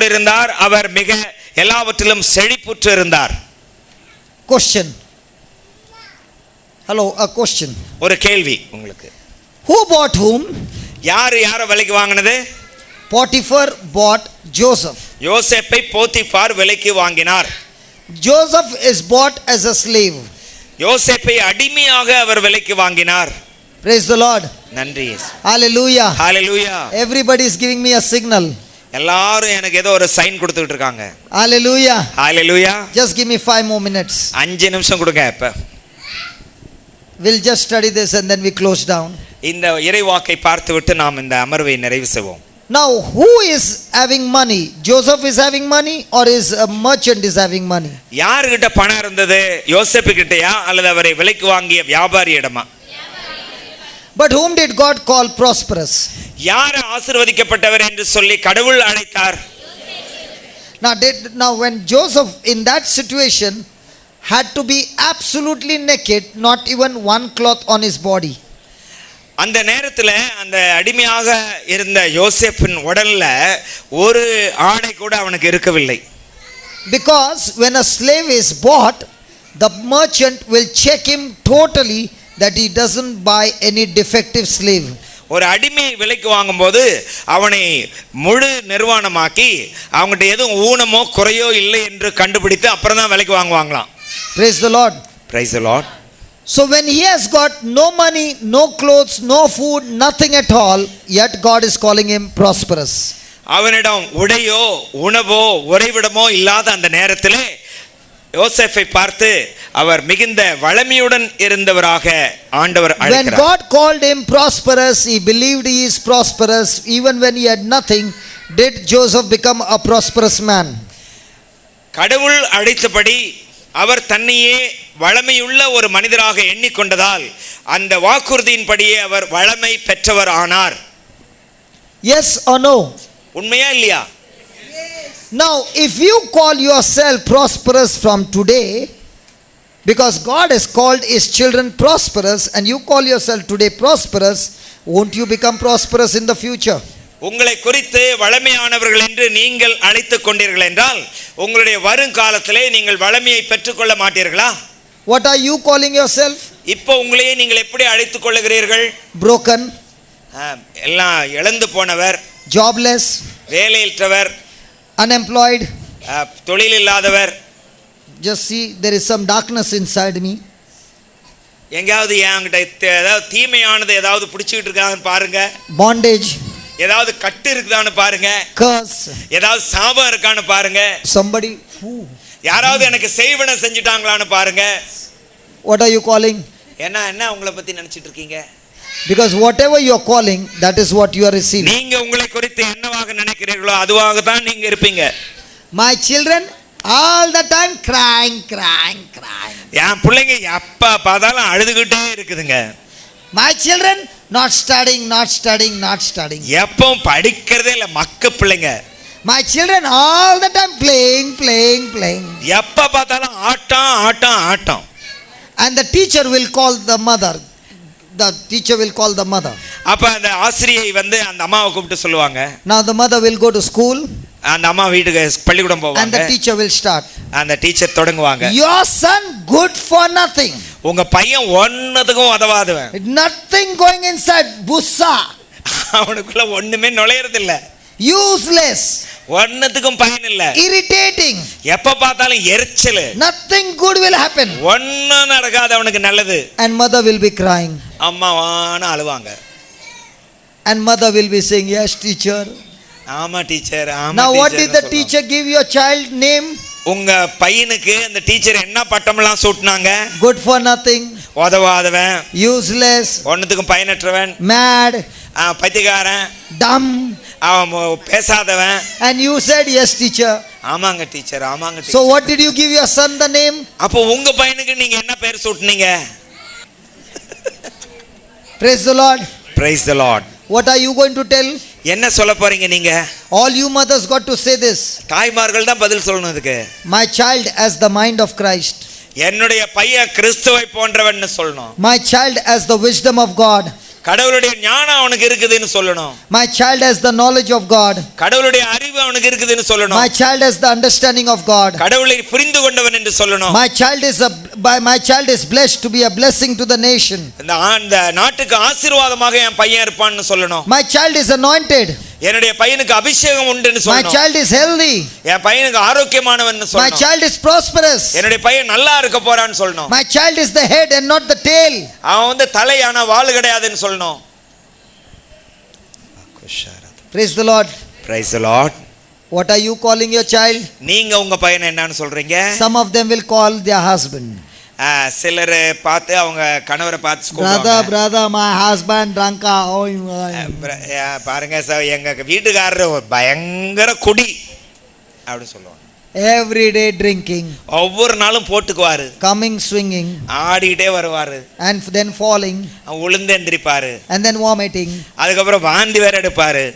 கூட இருந்தார். அவர் மிக எல்லாவற்றிலும் செழிப்புற்று இருந்தார். Question. Hello, a question. ஒரு கேள்வி உங்களுக்கு. Who bought whom? யார் யாரை விலைக்கு வாங்கினது? Potiphar bought Joseph. யோசேப்பை போத்திபார் விலைக்கு வாங்கினார். Joseph is bought as a slave. யோசேப்பை அடிமையாக அவர் விலைக்கு வாங்கினார். Praise the Lord. நன்றி இயேசு. Hallelujah. Hallelujah. Everybody is giving me a signal. எல்லாரும் எனக்கு ஏதோ ஒரு சைன் கொடுத்துட்டு இருக்காங்க. Hallelujah. ஹalleluya. Just give me 5 more minutes. 5 நிமிஷம் கொடுங்க. இப்ப We'll just study this and then we close down. இந்த இறைவாக்கை பார்த்துவிட்டு நாம் இந்த அமர்வை நிறைவு செய்வோம். Now, who is having money? Joseph is having money or is a merchant is having money? யார்கிட்ட பணம் இருந்தது? யோசேப்பு கிட்டயா அல்லது அவரை விலைக்கு வாங்கிய வியாபாரியிடமா? But whom did God call prosperous? யார் ஆசீர்வதிக்கப்பட்டவர் என்று சொல்லி கடவுள் அழைத்தார்? Now when Joseph in that situation had to be absolutely naked, not even one cloth on his body. அந்த நேரத்தில் அந்த அடிமையாக இருந்த யோசேப்பின் உடல்ல ஒரு ஆடை கூட அவனுக்கு இருக்கவில்லை. Because when a slave is bought, the merchant will check him totally that he doesn't buy any defective slave. ஒரு அடிமை விலைக்கு வாங்கும்போது அவனை முழு நிர்வாணமாக்கி அவங்ககிட்ட எதுவும் ஊனமோ குறையோ இல்லை என்று கண்டுபிடித்து அப்புறம் தான் விலைக்கு வாங்குவாங்களாம். Praise the Lord. Praise the Lord. So when he has got no money, no clothes, no food, nothing at all, yet God is calling him prosperous. அவனிடம் உடையோ உணவோ உறைவிடமோ இல்லாத அந்த நேரத்திலே யோசேப்பை பார்த்து அவர் மிகுந்த வளமையுடன் இருந்தவராக ஆண்டவர் அழைக்கிறார். When God called him prosperous, he believed he is prosperous. Even when he had nothing, did Joseph become a prosperous man? கடவுள் அழைத்தபடி அவர் தன்னையே வளமையுள்ள ஒரு மனிதராக எண்ணிக்கொண்டதால் அந்த வாக்குறுதியின்படியே அவர் வளமை பெற்றவர் ஆனார். Yes or no? உண்மையா இல்லையா? Now, if you call yourself prosperous from today, because God has called his children prosperous, and you call yourself today prosperous, won't you become prosperous in the future? உங்களை குறித்து வளமையானவர்கள் என்று நீங்கள் அழைத்துக் கொண்டீர்கள் என்றால் உங்களுடைய வருங்காலத்திலே நீங்கள் வளமையை பெற்றுக்கொள்ள மாட்டீர்களா? What are you calling yourself? இப்போ உங்களையே நீங்கள் எப்படி அழைத்துக் கொள்ளுகிறீர்கள்? Broken, எல்லாம் இழந்து போனவர், jobless, வேலையற்றவர், unemployed. தொழில் இல்லாதவர். Just see, there is some darkness inside me. எங்கேயாவது என்கிட்ட ஏதாவது தீமையானது ஏதாவது பிடிச்சிக்கிட்டு இருக்காங்கன்னு பாருங்க. Bondage, ஏதாவது கட்டு இருக்குதான்னு பாருங்க. curse, ஏதாவது சாபம் இருக்கான்னு பாருங்க. somebody who. யாராவது எனக்கு செய்வன செஞ்சிட்டாங்களான்னு பாருங்க. What are you calling? என்ன உங்களை பத்தி நினைச்சிட்டு இருக்கீங்க? Because whatever you are calling, that is what you are receiving. நீங்க உங்களை குறித்து என்னவாக நினைக்கிறீர்களோ அதுவாக தான் நீங்க இருப்பீங்க. My children all the time crying. என் பிள்ளைங்க எப்ப பார்த்தாலும் அழுதுகிட்டே இருக்குதுங்க. My children not studying. எப்பவும் படிக்கிறதே இல்ல மக்க பிள்ளைங்க. My children all the time playing. எப்ப பார்த்தாலும் ஆட்டம். And the teacher will call the mother. அப்ப அந்த ஆசிரியை வந்து அந்த அம்மாவை கூப்பிட்டு சொல்லுவாங்க. Now the mother will go to school. அந்த அம்மா வீட்டுக்கு பள்ளிக்கூடம் போவாங்க. And the teacher will start. அந்த teacher தொடங்குவாங்க. Your son good for nothing. உங்க பையன் ஒன்னதுக்கும் உதவாதவன். Nothing going inside. Bussa. அவனுக்குள்ள ஒண்ணுமே நுழையறது இல்ல. Useless. ஒன்னதுக்கும் பயன் இல்ல. Irritating. எப்ப பார்த்தாலும் எரிச்சல். Nothing good will happen. ஒண்ணும் நடக்காது அவனுக்கு நல்லது. And mother will be crying. அம்மாவான அழுவாங்க. And mother will be saying, yes teacher. ஆமா teacher. Now what did the teacher give your child name? உங்க பையனுக்கு அந்த டீச்சர் என்ன பட்டம்லாம் சூட்டினாங்க? Good for nothing. உதவாதவன். Useless. ஒண்ணுத்துக்கும் பயனற்றவன். Mad. பைத்தியக்காரன். Dumb. அவன் பேசாதவன். And you said yes teacher. ஆமாங்க teacher. So what did you give your son the name? அப்போ உங்க பையனுக்கு நீங்க என்ன பேர் சூட்டினீங்க? Praise the Lord. Praise the Lord. What are you going to tell? என்ன சொல்ல போறீங்க நீங்க? All you mothers got to say this. தாய்மார்கள் தான் பதில் சொல்லணும் இதுக்கு. My child has the mind of Christ. என்னுடைய பையன் கிறிஸ்துவை போன்றவன்னு சொல்லணும். My child has the wisdom of God. கடவுளுடைய ஞானம் அவனுக்கு இருக்குதுன்னு சொல்லணும். My child has the knowledge of God. கடவுளுடைய அறிவு அவனுக்கு இருக்குதுன்னு சொல்லணும். My child has the understanding of God. கடவுளை புரிந்து கொண்டவன் என்று சொல்லணும். My child is blessed to be a blessing to the nation. இந்த நாட்டுக்கு ஆசீர்வாதமாக என் பையன் இருப்பான்னு சொல்லணும். My child is anointed. என்னுடைய பையனுக்கு அபிஷேகம் உண்டுன்னு My சொல்லணும். child is healthy. என் பையனுக்கு ஆரோக்கியமானவன்னு My சொல்லணும். child is prosperous. என்னுடைய பையன் நல்லா இருக்க போறான்னு சொல்லணும். My child is the head and not the tail. அவன் தலை ஆனா வால் கிடையாதுன்னு சொல்லணும். Praise the Lord. Praise the Lord. What are you calling your child? நீங்க உங்க பையனை என்னன்னு சொல்றீங்க? Some of them will call their husband. சிலர் பார்த்து அவங்க கணவரை பார்த்து brother my husband drunk. பாருங்க எங்க வீட்டுக்காரர் பயங்கர குடி அப்படி சொல்லுவாங்க. Every day drinking, ஒவ்வொரு நாளும் போட்டுக்குவாரு, coming swinging, ஆடிட்டே வருவாரு, and then falling, உளுந்து எந்திரிப்பாரு, and then vomiting. அதுக்கப்புறம் வாந்தி வேற எடுப்பாரு.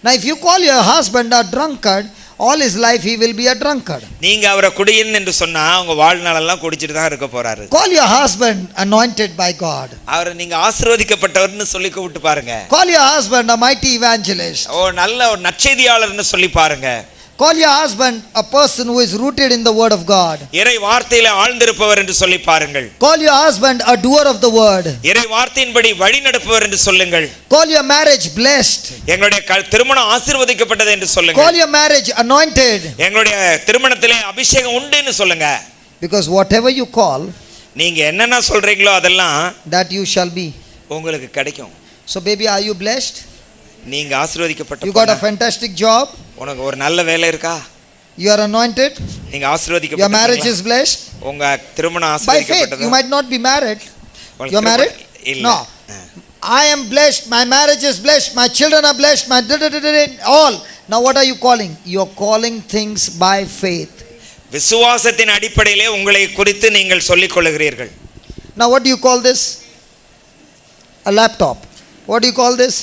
Now if you call your husband a drunkard, all his life he will be a drunkard. நீங்க அவரை குடியன் என்று சொன்னா உங்க வாழ்நாள் எல்லாம் குடிச்சிட்டு தான் இருக்க போறாரு. Call your husband anointed by God. அவரை நீங்க ஆசீர்வதிக்கப்பட்டவர்னு சொல்லி கூப்பிட்டு பாருங்க. Call your husband a mighty evangelist. நல்ல ஒரு நற்செய்தியாளர்னு சொல்லி பாருங்க. Call your husband a person who is rooted in the word of God. இறை வார்த்தையில ஆழ்ந்திருப்பவர் என்று சொல்லி பாருங்கள். Call your husband a doer of the word. இறை வார்த்தையின்படி வழி நடப்பவர் என்று சொல்லுங்கள். Call your marriage blessed. எங்களுடைய திருமணம் ஆசீர்வதிக்கப்பட்டது என்று சொல்லுங்க. Call your marriage anointed. எங்களுடைய திருமணத்திலே அபிஷேகம் உண்டுன்னு சொல்லுங்க. Because whatever you call, நீங்க என்னென்ன சொல்றீங்களோ அதெல்லாம் that you shall be. உங்களுக்கு கிடைக்கும். So baby, are you blessed? நீங்க ஆசீர்வதிக்கப்பட்ட You got a fantastic job. உனக்கு ஒரு நல்ல வேலை இருக்கா? You are anointed. நீங்க ஆசீர்வதிக்கப்பட்ட Your marriage is blessed. உங்க திருமணம் By faith, ஆசீர்வதிக்கப்பட்டது. you might not be married. You are married? No. I am blessed. My marriage is blessed. My children are blessed. My all. Now what are you calling? You are calling things by faith. விசுவாசத்தின் அடிப்படையிலே உங்களை குறித்து நீங்கள் சொல்லிக் கொள்கிறீர்கள். Now what do you call this? A laptop. What do you call this?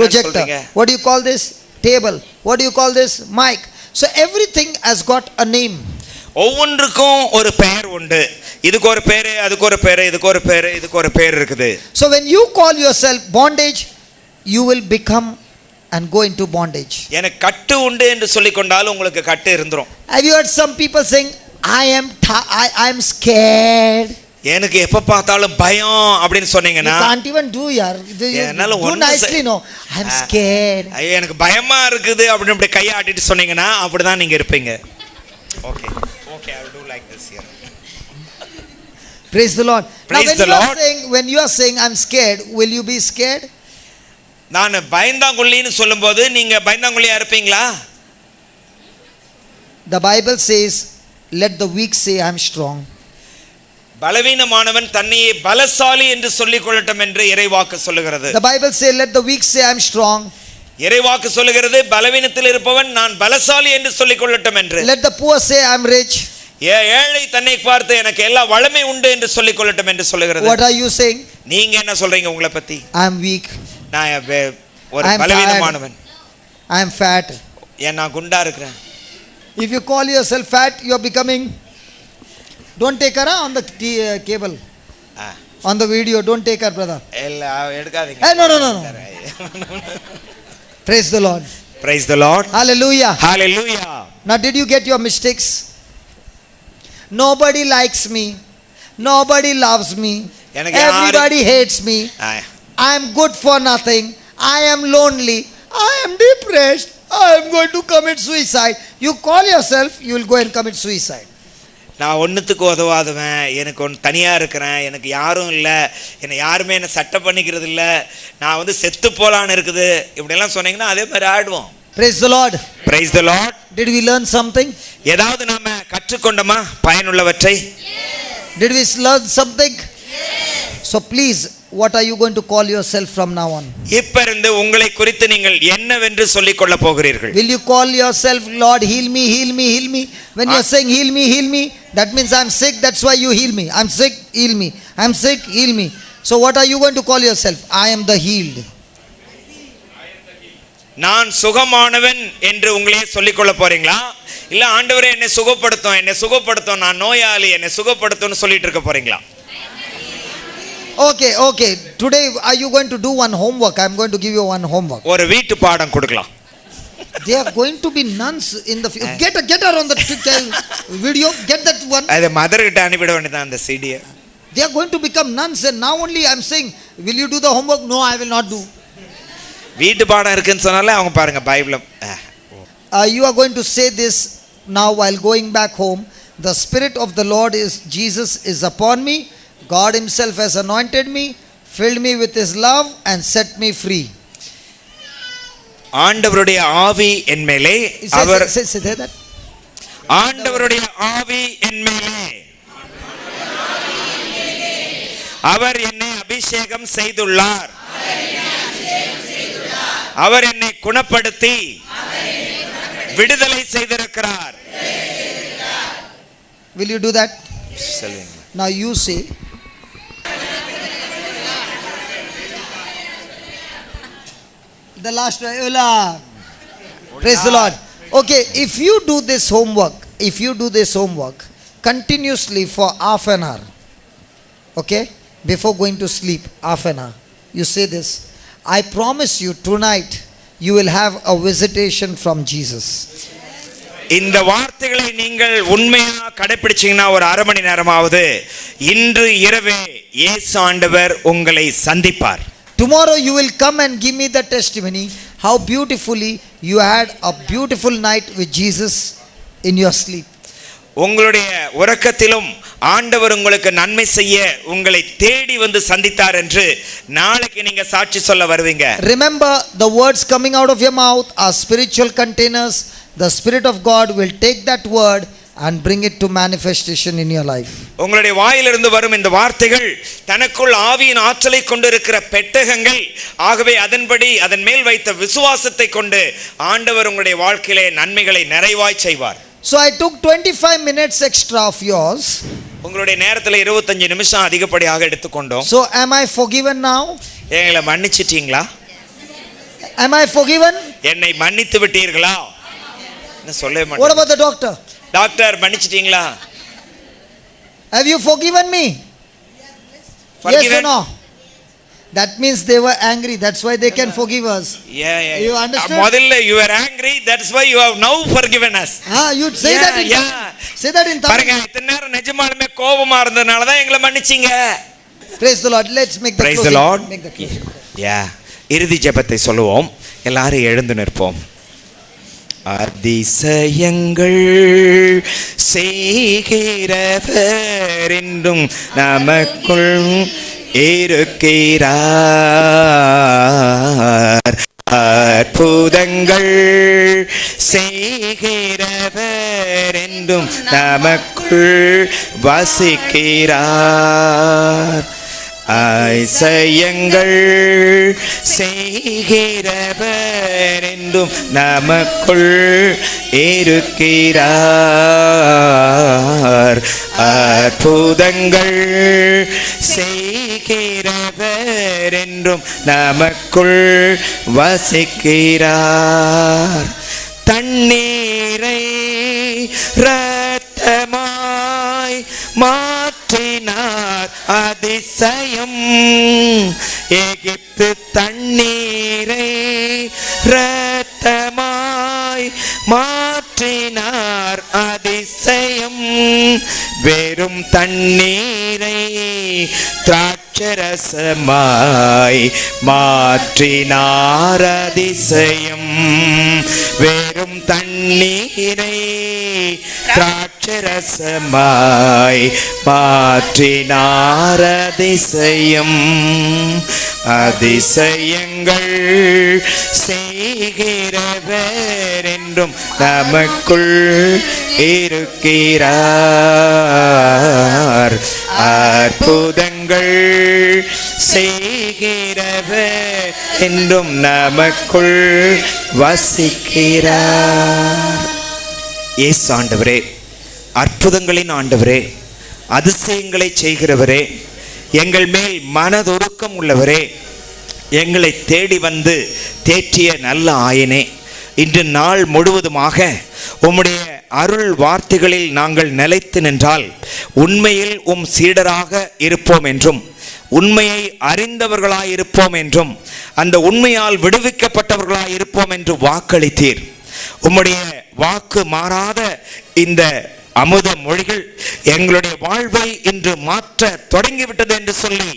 Projector. What do you call this? Table. What do you call this? Mic. So everything has got a name. ஒவ்வொன்றுக்கும் ஒரு பெயர் உண்டு. இதுக்கு ஒரு பேரு, அதுக்கு ஒரு பேரு, இதுக்கு ஒரு பேரு, இதுக்கு ஒரு பேர் இருக்குது. So when you call yourself bondage, you will become and go into bondage. எனக்கு கட்டு உண்டு என்று சொல்லிக் கொண்டால் உங்களுக்கு கட்டு இருந்துரும். Have you heard some people saying I am scared? எனக்கு எப்ப பார்த்தாலும் பயம் அப்படினு சொன்னீங்கனா you can't even do yaar. Do nicely no. I am scared. ஐயோ எனக்கு பயமா இருக்குது அப்படி அப்படி கையை ஆட்டிட்டு சொன்னீங்கனா அப்படிதான் நீங்க இருப்பீங்க. Okay. Okay, I will do like this here. Praise the Lord. Praise now the Lord. When you are saying I'm scared, will you be scared? நான் பயந்தாங்குள்ளின்னு சொல்லும்போது நீங்க பயந்தாங்குள்ளியா இருப்பீங்களா? The Bible says let the weak say I'm strong. பலவீனமானவன் தன்னையே பலசாலி என்று சொல்லிக் கொள்ளட்டும் என்று இறைவாக்கு சொல்லுகிறது. The Bible says let the weak say I'm strong. இறைவாக்கு சொல்லுகிறது பலவீனத்தில் இருப்பவன் நான் பலசாலி என்று சொல்லிக் கொள்ளட்டும் என்று. Let the poor say I'm rich. ஏழை தன்னை பார்த்து எனக்கு எல்லா வளமை உண்டு என்று சொல்லிக் கொள்ளட்டும் என்று சொல்லுகிறது. What are you saying? நீங்க என்ன சொல்றீங்க உங்களை பத்தி? I'm weak. நான் ஒரு பலவீனமானவன். I'm fat. நான் குண்டா இருக்கிறேன். If you call yourself fat, you are becoming. Don't take her on the cable. On the video, don't take her, brother. இல்ல எடுக்காதீங்க. No. Praise the Lord. Praise the Lord. Hallelujah. Hallelujah. Now did you get your mistakes? Nobody likes me. Nobody loves me. Everybody hates me. I am good for nothing. I am lonely. I am depressed. I am going to commit suicide. You call yourself, you will go and commit suicide. நான் ஒன்றுத்துக்கு உதவாதவன், எனக்கு ஒன்று தனியாக இருக்கிறேன், எனக்கு யாரும் இல்லை, என்னை யாருமே என்னை சட்டை பண்ணிக்கிறது இல்லை, நான் செத்து போலான்னு இருக்குது இப்படியெல்லாம் சொன்னீங்கன்னா அதே மாதிரி ஆடுவோம். Praise the Lord. Praise the Lord. Did we learn something? ஏதாவது நாம கற்றுக்கொண்டோமா பயனுள்ளவற்றை? Did we learn something? So please, what are you going to call yourself from now on? இப்பிருந்து உங்களை குறித்து நீங்கள் என்னவென்று சொல்லிக் கொள்ள போகிறீர்கள்? Will you call yourself Lord heal me, heal me, heal me? When you are saying heal me, that means I'm sick, that's why you heal me. I'm sick, heal me. I'm sick, heal me. So what are you going to call yourself? I am the healed. நான் சுகமானவன் என்று உங்களே சொல்லிக் கொள்ள போறீங்களா? இல்ல ஆண்டவரே என்னை சுகப்படுத்தும், என்னை சுகப்படுத்தும், நான் நோயாளி, என்னை சுகப்படுத்தும்னு சொல்லிட்டு இருக்க போறீங்களா? Okay. Today, are you going to do one homework? I'm going to give you one homework. ஒரு வீட்டு பாடம் கொடுக்கலாம். They are going to be nuns in the future. Get her on the video. Get that one. அது mother கிட்ட அனுப்பிட வேண்டியதான் அந்த சிடியை. They are going to become nuns, and now only I'm saying, will you do the homework? No, I will not do. வீட்டு பாடம் இருக்குன்னு சொன்னாலே அவங்க பாருங்க Bible. You are going to say this now while going back home. The Spirit of the Lord is Jesus is upon me. God Himself has anointed me, filled me with His love, and set me free. ஆண்டவருடைய ஆவி என் மேலே அவர் say that. ஆண்டவருடைய ஆவி என் மேலே அவர் என்னை அபிஷேகம் செய்துள்ளார். அவர் என்னை குணப்படுத்தி விடுதலை செய்திருக்கிறார். Will you do that? Now you say. The last one. Praise the Lord. Okay, if you do this homework continuously for half an hour, okay, before going to sleep, half an hour, you say this. I promise you tonight you will have a visitation from Jesus. இந்த வார்த்தைகளை நீங்கள் உண்மையா கடைபிடிச்சீங்கன்னா ஒரு அரை மணி நேரமாவது இன்று இரவே இயேசு ஆண்டவர் உங்களை சந்திப்பார். Tomorrow you will come and give me the testimony how beautifully you had a beautiful night with Jesus in your sleep. உங்களுடைய உறக்கத்திலும் ஆண்டவர் உங்களுக்கு நன்மை செய்ய உங்களை தேடி வந்து சந்தித்தார் என்று நாளைக்கு நீங்க சாட்சி சொல்ல வருவீங்க. Remember, the words coming out of your mouth are spiritual containers. The Spirit of God will take that word and bring it to manifestation in your life. உங்களுடைய வாயிலிருந்து வரும் இந்த வார்த்தைகள் தனக்குள் ஆவியின் ஆற்றலை கொண்டிருக்கிற பெட்டகங்கள். ஆகவே அதன்படி அதன் மேல் வைத்த விசுவாசத்தை கொண்டு ஆண்டவர் உங்களுடைய வாழ்க்கையிலே நன்மைகளை நிறைவாய் செய்வார். So I took 25 minutes extra of yours. உங்களுடைய நேரத்துல 25 நிமிஷம் அதிகப்படியாக எடுத்துக்கொண்டோம். So am I forgiven now? எங்களை மன்னிச்சிட்டீங்களா? Am I forgiven? என்னை மன்னித்து விட்டீர்களா? என்ன சொல்லவே மாட்டேன். What about the doctor? Doctor மன்னிச்சிட்டீங்களா? Have you forgiven me? Yes or no? That means they were angry. That's why they can forgive us. Yeah. You understand? முதல்ல you were angry. That's why you have now forgiven us. You say that in say that in Tamil. பாருங்க இத்தனை நேரம் நிஜமாலுமே கோபமா இருந்ததனால தான் எங்களை மன்னிச்சீங்க. Praise the Lord. Let's make the Praise closing. the Lord. Make the closing. Yeah. இறுதி ஜெபத்தை சொல்லுவோம். எல்லாரும் எழுந்து நிற்போம். அதிசயங்கள் செய்கிறவர் என்றும் நமக்குள் இருக்கிறார். அற்புதங்கள் செய்கிறவர் என்றும் நமக்குள் வசிக்கிறார். அதிசயங்கள் செய்கிறவர் என்றும் நமக்குள் இருக்கிறார். அற்புதங்கள் செய்கிறவர் என்றும் நமக்குள் வசிக்கிறார். தண்ணீரை இரத்தமாய் மாற்றினார் அதிசயம். எகிப்து தண்ணீரை இரத்தமாய் மாற்றினார் அதிசயம். வெறும் தண்ணீரை திராட்சரசமாய் மாற்றினார் அதிசயம். வெறும் தண்ணீரை திராட்சரசமாய் மாற்றினார் அதிசயம். அதிசயங்கள் செய்கிறவர் என்றும் நமக்குள் இருக்கிறார். அற்புதங்கள் செய்கிறவர் என்றும் நமக்குள் வசிக்கிறார். இயேசு ஆண்டவரே, அற்புதங்களின் ஆண்டவரே, அதிசயங்களை செய்கிறவரே, எங்கள் மேல் மனதுருக்கம் உள்ளவரே, எங்களை தேடி வந்து தேற்றிய நல்ல ஆயனே, இன்று நாள் முழுவதுமாக உம்முடைய அருள் வார்த்தைகளில் நாங்கள் நிலைத்து நின்றால் உண்மையில் உம் சீடராக இருப்போம் என்றும் உண்மையை அறிந்தவர்களாய் இருப்போம் என்றும் அந்த உண்மையால் விடுவிக்கப்பட்டவர்களாய் இருப்போம் என்று வாக்களித்தீர். உம்முடைய வாக்கு மாறாத இந்த அமுத மொழிகள் எங்களுடைய வாழ்வை இன்று மாற்ற தொடங்கிவிட்டது என்று சொல்லி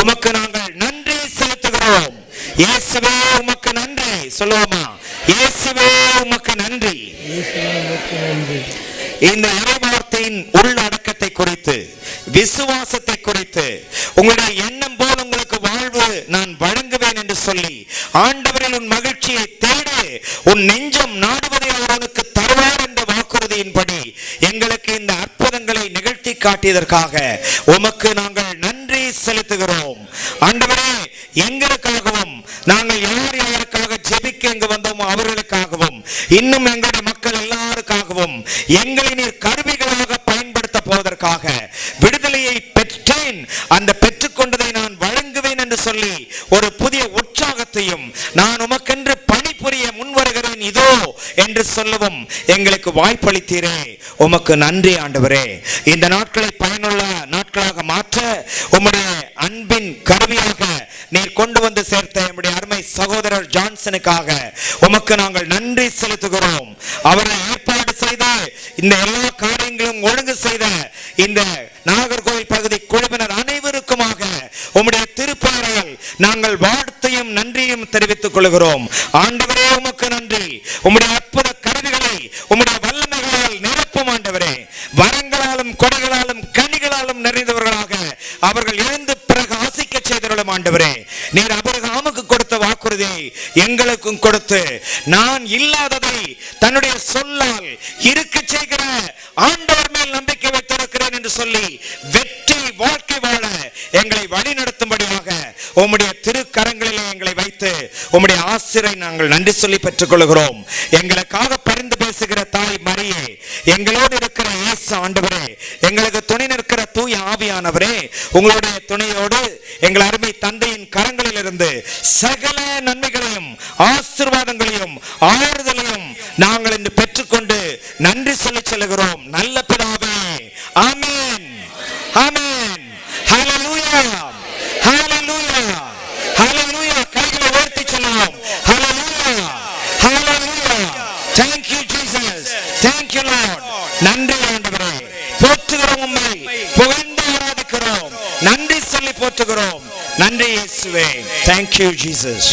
உமக்கு நாங்கள் நன்றி செலுத்துகிறோம். இயேசுவே உமக்கு நன்றி சொல்லுவோமா? இயேசுவே உமக்கு நன்றி. இந்த இறைவார்த்தையின் உள்ளடக்கத்தை குறித்து, விசுவாசத்தை குறித்து, உங்களுடைய எண்ணம் போல் உங்களுக்கு வாழ்வு நான் வழங்குவேன் என்று சொல்லி ஆண்டவரில் உன் மகிழ்ச்சியை தேடு, உன் நெஞ்சம் நாடுவதை அவர் உனக்கு தருவார் என்ற வாக்குறுதியின்படி எங்களுக்கு இந்த அற்புதங்களை நிகழ்த்தி காட்டியதற்காக உமக்கு நாங்கள் நன்றி செலுத்துகிறோம். ஆண்டவரே, எங்களுக்காகவும் நாங்கள் யார் யாருக்காக ஜெபிக்க இங்கு வந்தோமோ அவர்களுக்காகவும் இன்னும் எங்களுடைய மக்கள் எல்லாருக்காகவும் எங்களை நீர் கருவிகளாக பயன்படுத்த போவதற்காக விடுதலையை பெற்றேன், அந்த பெற்றுக்கொண்டதை நான் வழங்குவேன் என்று சொல்லி ஒரு புதிய உற்சாகத்தையும் நான் உமக்கென்று பணிபுரிய முன்வருகிறேன் இதோ என்று சொல்லவும் எங்களுக்கு வாய்ப்பளித்தீரே, உமக்கு நன்றி ஆண்டவரே. இந்த நாட்களை பயனுள்ள நாட்களாக மாற்ற உம்முடைய அன்பின் கருவியாக நீர் கொண்டு வந்து சேர்த்த நம்முடைய அருமை சகோதரர் ஜான்சனுக்காக உமக்கு நாங்கள் நன்றி செலுத்துகிறோம். அவரை ஏற்பாடு செய்த இந்த எல்லா காரியங்களும் ஒழுங்கு செய்த இந்த நாகர்கோவில் பகுதி குழுவினர் அனைவருக்குமாக உம்முடைய திருப்பெயரால் நாங்கள் வாழ்த்தையும் நன்றியும் தெரிவித்துக் கொள்கிறோம். ஆண்டவரே, உமக்கு நன்றி. உம்முடைய அற்புத கருவிகளை உம்முடைய வல்லமைகளால் நிரப்பும் ஆண்டவரே. வரங்களாலும் கொடைகளாலும் கனிகளாலும் நிறைந்தவர்களாக அவர்கள் எழுந்து பிறகு ஆசிக்க செய்தவர்களும் ஆண்டவரே, நீர் ஆபிரகாமுக்கு கொடுத்த வாக்குறுதியை எங்களுக்கும் கொடுத்து நான் இல்லாததை தன்னுடைய சொல்லால் இருக்க செய்கிற ஆண்டவர் மேல் நம்பிக்கை வைத்திருக்கிறேன் என்று சொல்லி வெற்றி வாழ்க்கை வாழ எங்களை வழி நடத்தும்படியாக உம்முடைய திருக்கரங்களிலே எங்களை வைத்து உம்முடைய ஆசிரை நாங்கள் நன்றி சொல்லி பெற்றுக் கொள்கிறோம். எங்களுக்காக பரிந்து பேசுகிற தாய் மரியே, எங்களோடு இருக்கிற இயேசு ஆண்டவரே, எங்களுக்கு துணை நிற்கிற தூய ஆவியானவரே, உங்களுடைய துணையோடு எங்கள் அருமை தந்தையின் கரங்களிலிருந்து சகல நன்மைகளையும் ஆசீர்வாதங்களையும் ஆறுதலையும் நாங்கள் இன்று பெற்றுக்கொண்டு நன்றி சொல்லி செல்கிறோம். நல்ல பிதாவே, ஆமென், ஆமென், ஹல்லேலூயா, ஹல்லேலூயா, ஹல்லேலூயா. கைகளை உயர்த்தி சொல்லுவோம். ஹல்லேலூயா, ஹல்லேலூயா. Thank you Jesus, thank you Lord. நன்றி ஆண்டவரே, போற்றுகிறோம், உம்மை புகழ்ந்து ஆராதிக்கிறோம், நன்றி சொல்லி போற்றுகிறோம். நன்றி இயேசுவே. Thank you Jesus.